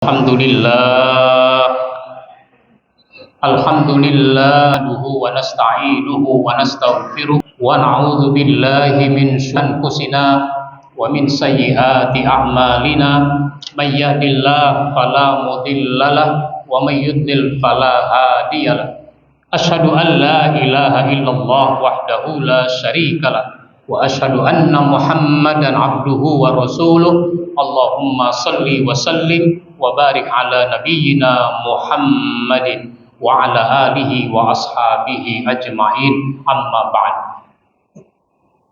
Alhamdulillah wa nasta'inuhu wa nastaghfiruh wa na'udzu billahi min syururi anfusina wa min sayyiati a'malina may yahdihillahu fala mudhillalah wa may yudlil fala hadiyalah. Asyhadu an la ilaha illallah wahdahu la syarikalah wa asyhadu anna Muhammadan abduhu wa rasuluh. Allahumma salli wa sallim wa barik ala nabiyyina Muhammadin wa ala alihi wa ashabihi ajma'in.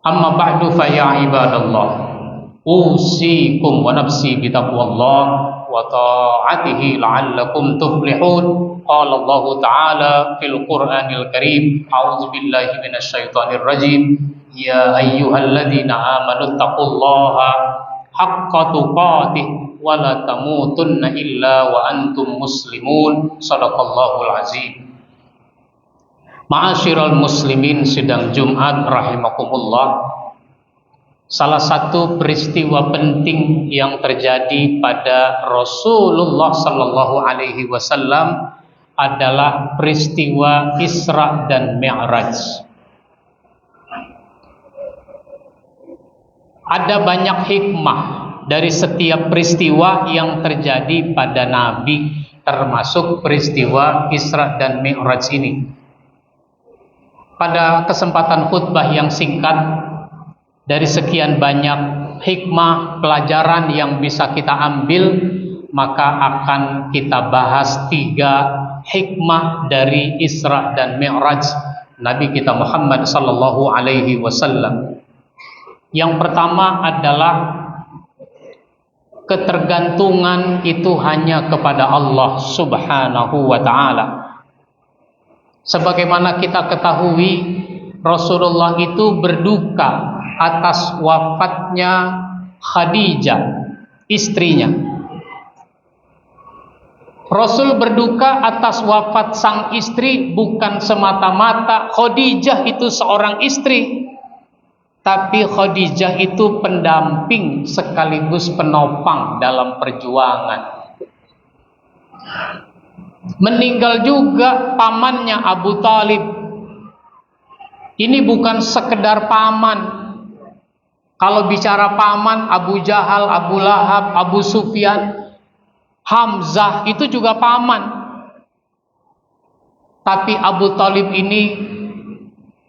Amma ba'du fa ya ibadallah, usikum wa nafsi bi taqwallah wa ta'atihi la'allakum tuflihun. Qala Allah ta'ala fil Qur'anil Karim, a'udzu billahi minasy syaithanir rajim. Ya ayyuhalladzina amanu taqullaha haqqa tuqatih wa la tamutunna illa wa antum muslimun. Shadaqallahul azim. Ma'asyiral muslimin, sidang Jumat rahimakumullah. Salah satu peristiwa penting yang terjadi pada Rasulullah sallallahu alaihi wasallam adalah peristiwa Isra dan Mi'raj. Ada banyak hikmah dari setiap peristiwa yang terjadi pada Nabi, termasuk peristiwa Isra dan Mi'raj ini. Pada kesempatan khutbah yang singkat, dari sekian banyak hikmah pelajaran yang bisa kita ambil, maka akan kita bahas 3 hikmah dari Isra dan Mi'raj Nabi kita Muhammad sallallahu alaihi wasallam. Yang pertama adalah ketergantungan itu hanya kepada Allah subhanahu wa ta'ala. Sebagaimana kita ketahui, Rasulullah itu berduka atas wafatnya Khadijah, istrinya. Rasul berduka atas wafat sang istri bukan semata-mata Khadijah itu seorang istri, tapi Khadijah itu pendamping sekaligus penopang dalam perjuangan. Meninggal juga pamannya Abu Talib. Ini bukan sekedar paman. Kalau bicara paman, Abu Jahal, Abu Lahab, Abu Sufyan, Hamzah itu juga paman. Tapi Abu Talib ini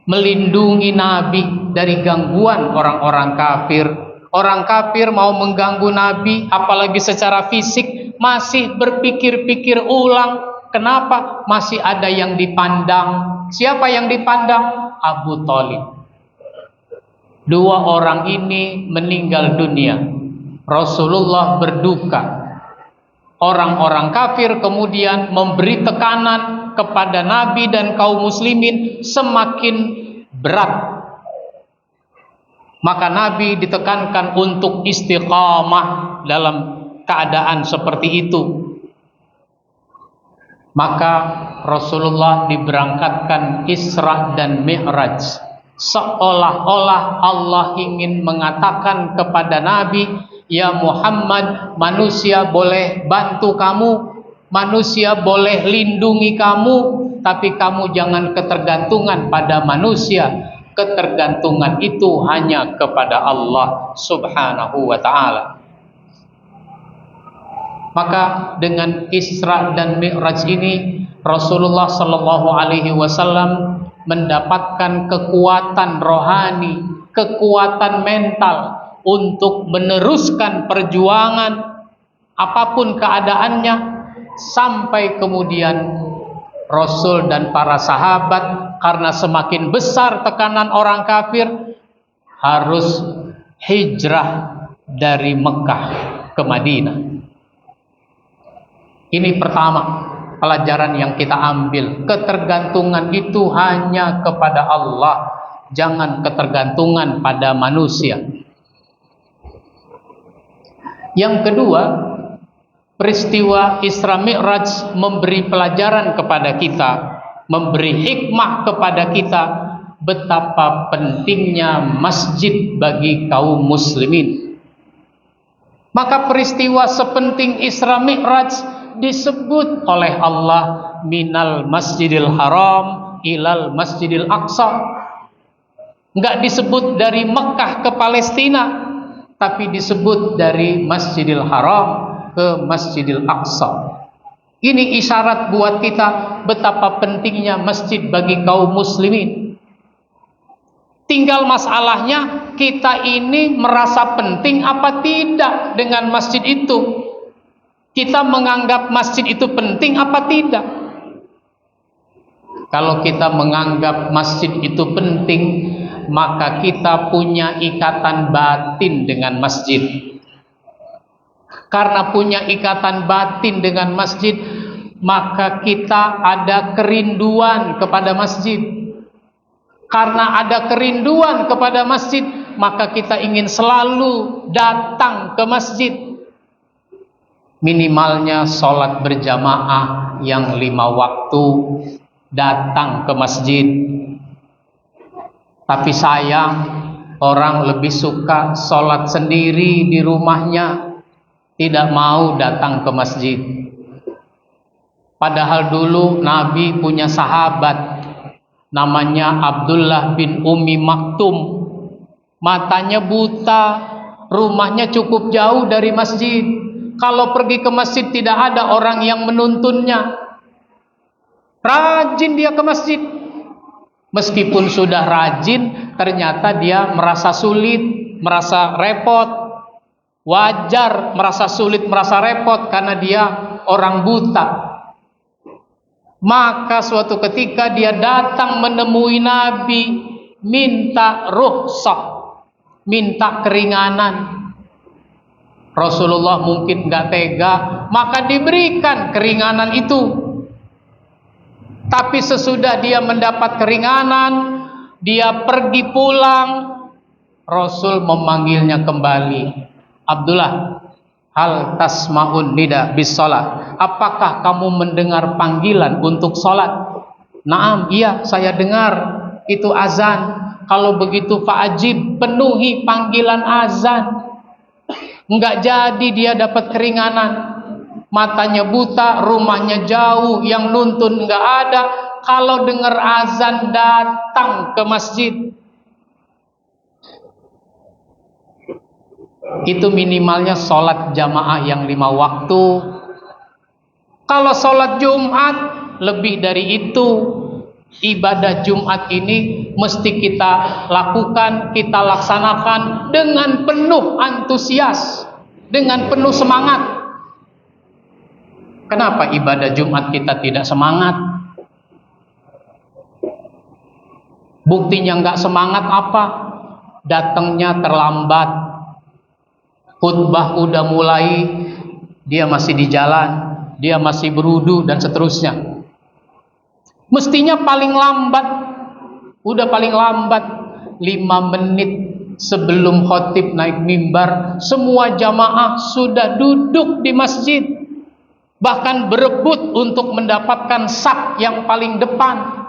melindungi Nabi dari gangguan orang-orang kafir. Orang kafir mau mengganggu Nabi, apalagi secara fisik, masih berpikir-pikir ulang. Kenapa? Masih ada yang dipandang. Siapa yang dipandang? Abu Talib. 2 orang ini meninggal dunia. Rasulullah berduka. Orang-orang kafir kemudian memberi tekanan kepada Nabi dan kaum muslimin semakin berat. Maka Nabi ditekankan untuk istiqamah dalam keadaan seperti itu. Maka Rasulullah diberangkatkan Isra dan Mi'raj, seolah-olah Allah ingin mengatakan kepada Nabi, ya Muhammad, manusia boleh bantu kamu, manusia boleh lindungi kamu, tapi kamu jangan ketergantungan pada manusia. Ketergantungan itu hanya kepada Allah subhanahu wa ta'ala. Maka dengan Isra dan Mi'raj ini, Rasulullah sallallahu alaihi wasallam mendapatkan kekuatan rohani, kekuatan mental untuk meneruskan perjuangan apapun keadaannya, sampai kemudian Rasul dan para sahabat, karena semakin besar tekanan orang kafir, harus hijrah dari Mekah ke Madinah. Ini pertama pelajaran yang kita ambil. Ketergantungan itu hanya kepada Allah, jangan ketergantungan pada manusia. Yang kedua, peristiwa Isra Mi'raj memberi pelajaran kepada kita, memberi hikmah kepada kita betapa pentingnya masjid bagi kaum muslimin. Maka peristiwa sepenting Isra Mi'raj disebut oleh Allah minal Masjidil Haram ilal Masjidil Aqsa. Enggak disebut dari Mekah ke Palestina, tapi disebut dari Masjidil Haram ke Masjidil Aqsa. Ini isyarat buat kita betapa pentingnya masjid bagi kaum muslimin. Tinggal masalahnya kita ini merasa penting apa tidak dengan masjid itu. Kita menganggap masjid itu penting apa tidak? Kalau kita menganggap masjid itu penting, maka kita punya ikatan batin dengan masjid. Karena punya ikatan batin dengan masjid, maka kita ada kerinduan kepada masjid. Karena ada kerinduan kepada masjid, maka kita ingin selalu datang ke masjid. Minimalnya sholat berjamaah yang 5 waktu, datang ke masjid. Tapi sayang, orang lebih suka sholat sendiri di rumahnya, tidak mau datang ke masjid. Padahal dulu Nabi punya sahabat namanya Abdullah bin Ummi Maktum. Matanya buta, rumahnya cukup jauh dari masjid. Kalau pergi ke masjid tidak ada orang yang menuntunnya. Rajin dia ke masjid. Meskipun sudah rajin, ternyata dia merasa sulit, merasa repot. Wajar merasa sulit, merasa repot karena dia orang buta. Maka suatu ketika dia datang menemui Nabi, minta rukhsah, minta keringanan. Rasulullah mungkin gak tega, maka diberikan keringanan itu. Tapi sesudah dia mendapat keringanan, dia pergi pulang, Rasul memanggilnya kembali. Abdullah, hal tasma'un nida bis shalah. Apakah kamu mendengar panggilan untuk salat? Naam, iya saya dengar itu azan. Kalau begitu fa'ajib, penuhi panggilan azan. Enggak jadi dia dapat keringanan. Matanya buta, rumahnya jauh, yang nuntun enggak ada. Kalau dengar azan datang ke masjid. Itu minimalnya sholat jamaah yang 5 waktu. Kalau sholat Jumat lebih dari itu. Ibadah Jumat ini mesti kita lakukan, kita laksanakan dengan penuh antusias, dengan penuh semangat. Kenapa ibadah Jumat kita tidak semangat? Buktinya nggak semangat apa? Datangnya terlambat. Khutbah udah mulai, dia masih di jalan, dia masih berudu dan seterusnya. Mestinya paling lambat, udah paling lambat 5 menit sebelum khotib naik mimbar, semua jamaah sudah duduk di masjid, bahkan berebut untuk mendapatkan saf yang paling depan.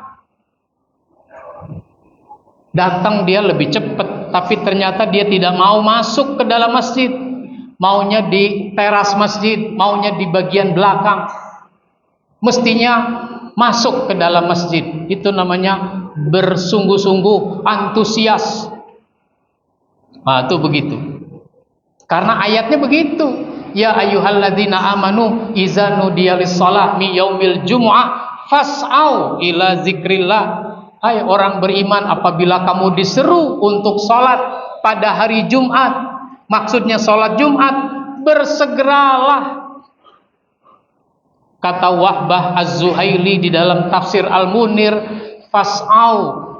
Datang dia lebih cepat, tapi ternyata dia tidak mau masuk ke dalam masjid, maunya di teras masjid, maunya di bagian belakang. Mestinya masuk ke dalam masjid. Itu namanya bersungguh-sungguh, antusias. Nah, itu begitu. Karena ayatnya begitu. Ya ayyuhalladzina amanu iza nudiya lis-shalah mi yaumil jumu'ah fas'au ila zikrillah. Hai orang beriman, apabila kamu diseru untuk salat pada hari Jumat, maksudnya salat Jumat, bersegeralah. Kata Wahbah Az-Zuhaili di dalam tafsir Al-Munir, fas'au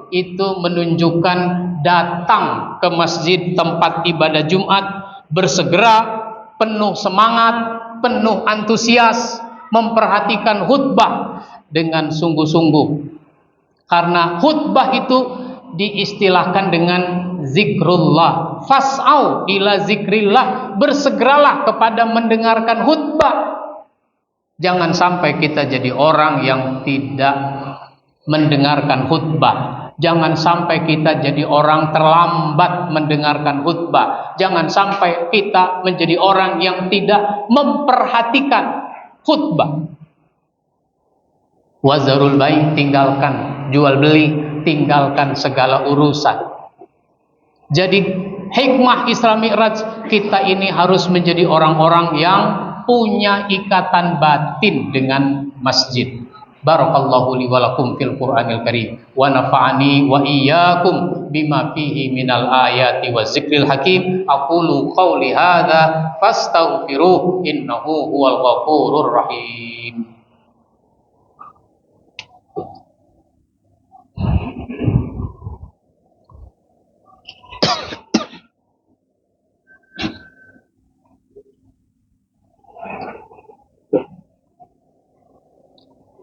itu menunjukkan datang ke masjid tempat ibadah Jumat, bersegera, penuh semangat, penuh antusias, memperhatikan khutbah dengan sungguh-sungguh. Karena khutbah itu diistilahkan dengan zikrullah. Fas'au ila zikrillah, bersegeralah kepada mendengarkan khutbah. Jangan sampai kita jadi orang yang tidak mendengarkan khutbah. Jangan sampai kita jadi orang terlambat mendengarkan khutbah. Jangan sampai kita menjadi orang yang tidak memperhatikan khutbah. Wazarul bai', tinggalkan jual beli, tinggalkan segala urusan. Jadi hikmah Isra Mi'raj, kita ini harus menjadi orang-orang yang punya ikatan batin dengan masjid. Barakallahu li wa lakum fil Qur'anil Karim wa nafa'ani wa iyyakum bima fihi minal ayati wa zikril hakim. Aqulu qawli hadza fastaghfiruh innahu huwal ghafurur rahim.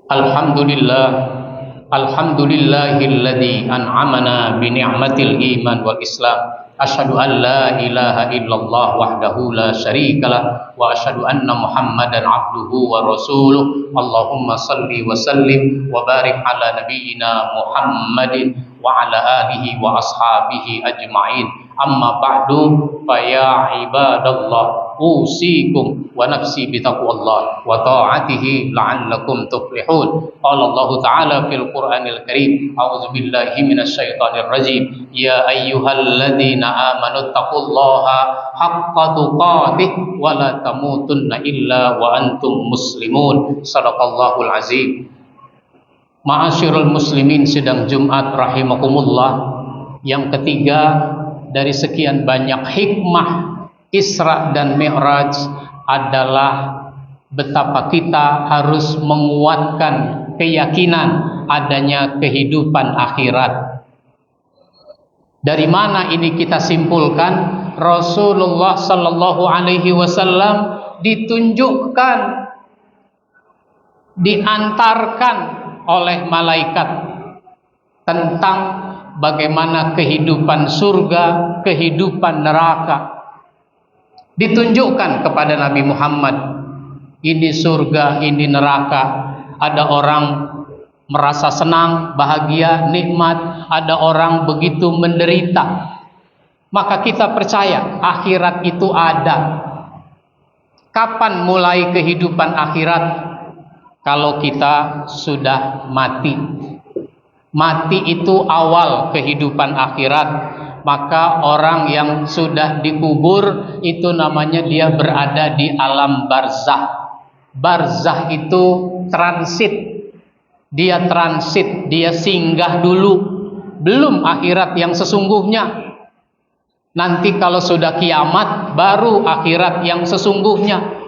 Alhamdulillahilladzi an'amana bi ni'matil iman wal islam. Asyhadu an la ilaha illallah wahdahu la syarikalah wa asyhadu anna Muhammadan abduhu wa rasuluh. Allahumma salli wa sallim wa barik ala nabiyyina Muhammadin wa ala alihi wa ashabihi ajma'in. Amma ba'du, fa ya ibadallah, usikum wa nafsi bitaqwallah wa ta'atihi la'allakum tuflihun. Qala Allah Ta'ala fil Qur'anil Karim, a'udzu billahi minasy syaithanir rajim. Ya ayyuhalladzina amanu taqullaha haqqa tuqatih wa la tamutunna illa wa antum muslimun. Shadaqallahul azim. Ma'asyiral muslimin, sidang Jumat rahimakumullah. Yang ketiga dari sekian banyak hikmah Isra dan Mi'raj adalah betapa kita harus menguatkan keyakinan adanya kehidupan akhirat. Dari mana ini kita simpulkan? Rasulullah sallallahu alaihi wasallam ditunjukkan, diantarkan oleh malaikat tentang bagaimana kehidupan surga, kehidupan neraka. Ditunjukkan kepada Nabi Muhammad, ini surga, ini neraka. Ada orang merasa senang, bahagia, nikmat. Ada orang begitu menderita. Maka kita percaya akhirat itu ada. Kapan mulai kehidupan akhirat? Kalau kita sudah mati. Mati itu awal kehidupan akhirat. Maka orang yang sudah dikubur itu namanya dia berada di alam barzah. Barzah itu transit. Dia transit, dia singgah dulu. Belum akhirat yang sesungguhnya. Nanti kalau sudah kiamat baru akhirat yang sesungguhnya.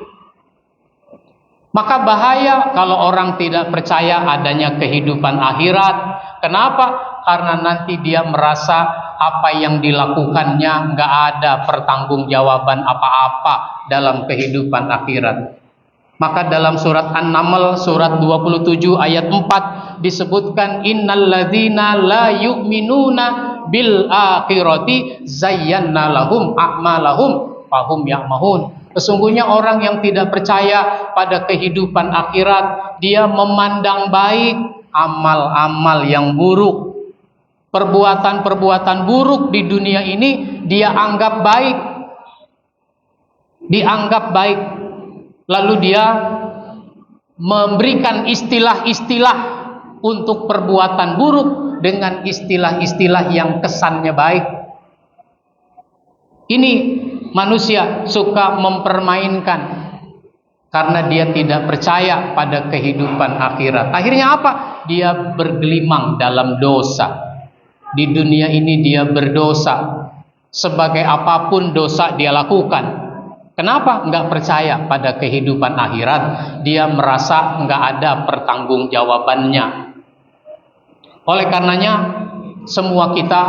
Maka bahaya kalau orang tidak percaya adanya kehidupan akhirat. Kenapa? Karena nanti dia merasa apa yang dilakukannya nggak ada pertanggungjawaban apa-apa dalam kehidupan akhirat. Maka dalam surat An-Naml surat 27 ayat 4 disebutkan, innalladzina la yu'minuna bil akhirati zayyana lahum a'malahum fahum ya'mahun. Sesungguhnya orang yang tidak percaya pada kehidupan akhirat, dia memandang baik amal-amal yang buruk. Perbuatan-perbuatan buruk di dunia ini dia anggap baik. Dianggap baik. Lalu dia memberikan istilah-istilah untuk perbuatan buruk dengan istilah-istilah yang kesannya baik. Ini manusia suka mempermainkan karena dia tidak percaya pada kehidupan akhirat. Akhirnya apa? Dia bergelimang dalam dosa. Di dunia ini dia berdosa. Sebagai apapun dosa dia lakukan. Kenapa? Enggak percaya pada kehidupan akhirat. Dia merasa enggak ada pertanggungjawabannya. Oleh karenanya semua kita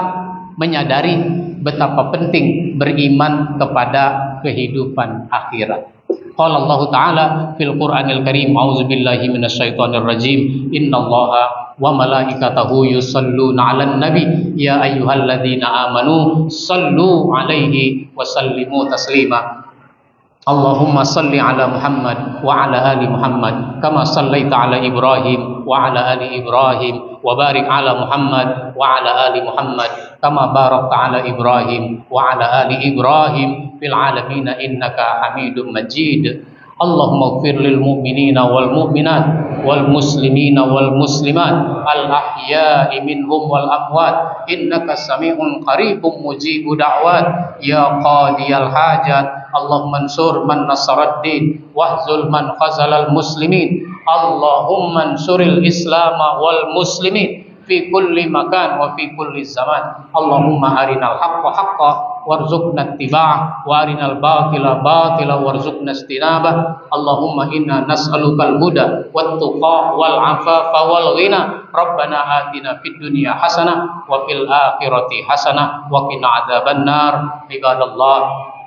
menyadari betapa penting beriman kepada kehidupan akhirat. Qala Allah Ta'ala fil Qur'anil Karim, a'udzubillahi minasyaitonir rajim, innallaha wa malaikatahu yusalluna 'alan nabi ya ayyuhalladzina amanu sallu 'alaihi wa sallimu taslima. Allahumma salli ala Muhammad wa ala ali Muhammad kama sallaita ala Ibrahim wa ala ali Ibrahim wa barik ala Muhammad wa ala ali Muhammad kama barakta ala Ibrahim wa ala ali Ibrahim fil alamin innaka Hamidum Majid. Allahumma ighfir lil mu'minina wal mu'minat wal muslimina wal muslimat al ahya'i minhum wal amwat innaka sami'un qaribun mujibu da'wat ya qadiyal hajat. Allahumma ansur man nasarad din wahzul man khazalal muslimin. Allahumma ansuril islam wal muslimin fi kulli makan wa fi kulli zaman. Allahumma arinal haqqa haqqa warzuqna ittiba'ah wa arinal batila batila warzuqna istinabah. Allahumma inna nas'alukal huda wat tuqa wal afafa wal ghina. Rabbana atina fid dunya hasanah wa fil akhirati hasanah wa qina adzabannar. Ibadallah,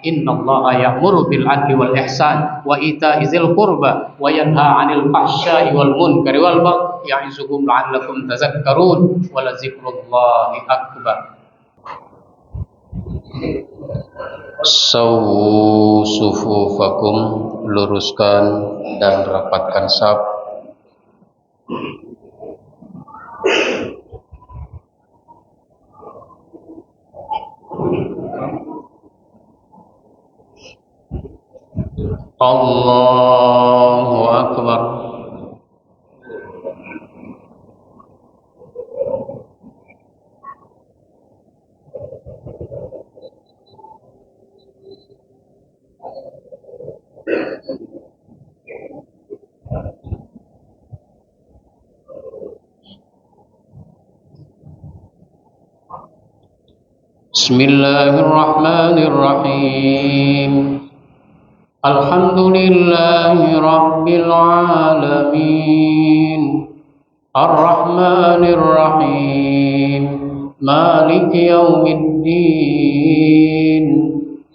innallaha ya'muru bil adli wal ihsan wa ita'i dzil qurba wa yanha 'anil fahsya'i wal munkari wal baghi ya'izukum la'allakum tadhakkarun wa la dzikrullahi akbar. Sawu sufufakum, luruskan dan rapatkan saf. Allahu akbar. Bismillahirrahmanirrahim. Alhamdulillahi rabbil alamin. Ar-Rahmanir Rahim. Maliki yaumiddin.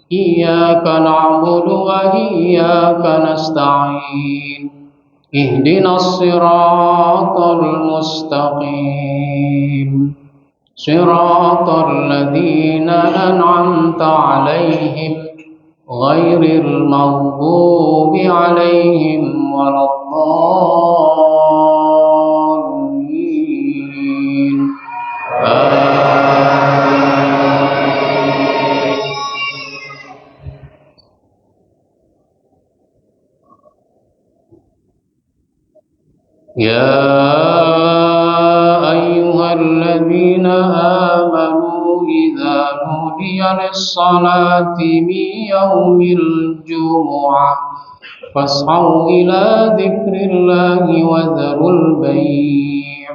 Iyyaka na'budu wa iyyaka nasta'in. Ihdinas siratal mustaqim. Siratal ladzina an'amta 'alaihim ghairil maghdubi 'alaihim waladdallin. Ya ayyuhalladzina amanu idza nudiya lis-salati min yaumil jumu'ah fas'au ila dzikrillahi wa dzarul bai'.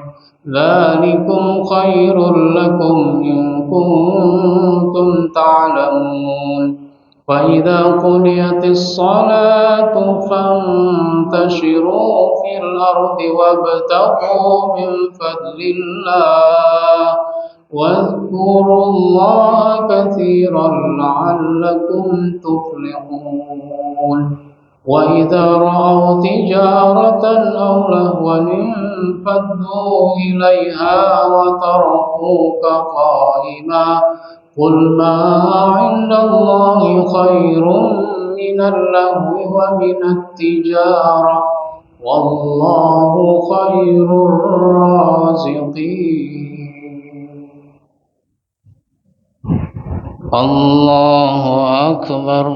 Dzalikum khairul lakum in kuntum ta'lamun. فإذا قضيت الصلاة فانتشروا في الأرض وابتغوا من فضل الله واذكروا الله كثيرا لعلكم تفلحون. وإذا رأوا تجارة أو لهوا انفضوا إليها وتركوك قائما قل ما عند الله خير من اللهو ومن التجارة والله خير الرازقين. الله أكبر.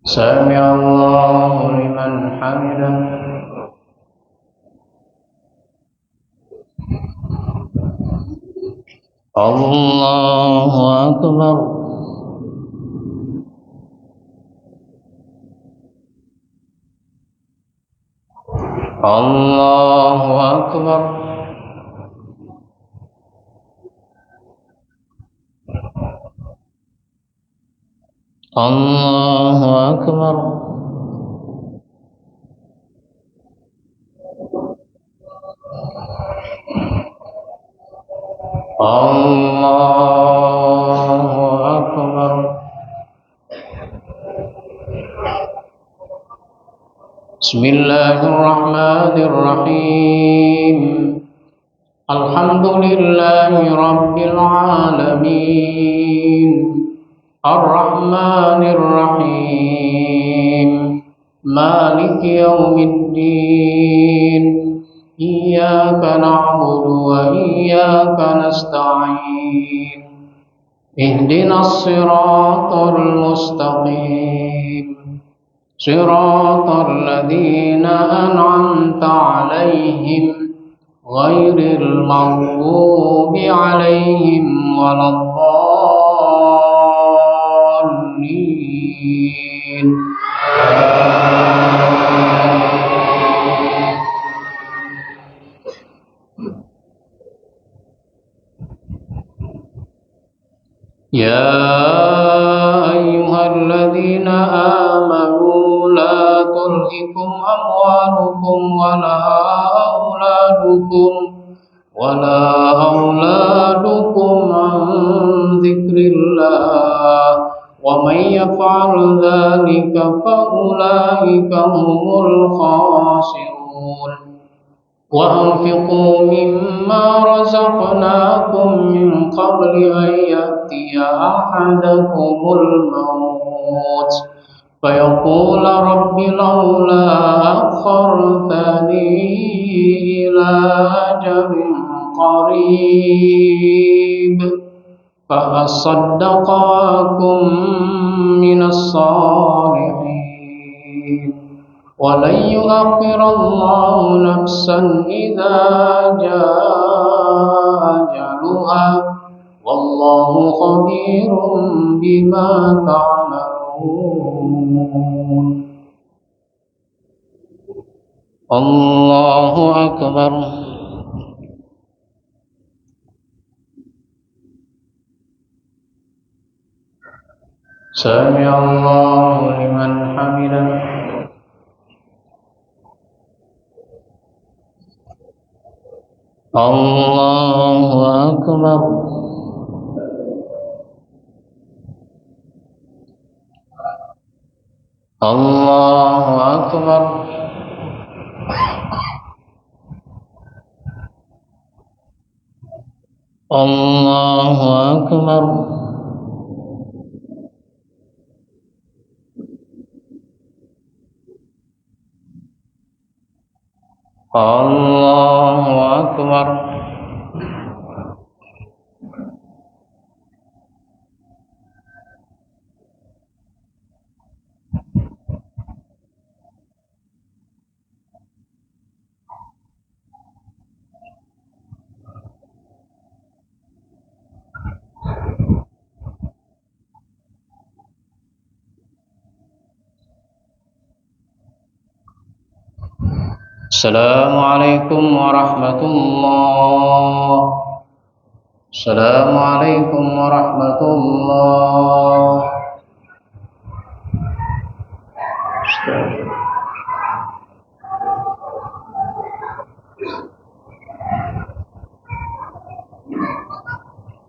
سمع الله لمن حمده. Allahu akbar. Allahu akbar. Allahu akbar. Allahu akbar. Bismillahirrahmanirrahim. الحمد لله رب العالمين الرحمن الرحيم مالك يوم الدين إياك نعبد وإياك نستعين اهدنا الصراط المستقيم صراط الذين أنعمت عليهم غير المغضوب عليهم ولا الضالين. يا أيها الذين آمنوا لا تلهكم أموالكم ولا أولادكم عن ذكر الله ومن يفعل ذلك فأولئك هم الخاسرون. وأنفقوا مما رزقناكم من قبل أن يأتي أحدكم الموت فيقول رب لولا أخرتني إلى أجل قريب فأصدق وأكن من الصالحين ولن يؤخر الله نفسا إذا جاء أجلها والله خبير بما تعملون. الله أكبر. سمع الله لمن حمده. الله أكبر. الله أكبر. الله أكبر. الله أكبر. السلام عليكم ورحمة الله. السلام عليكم ورحمة الله.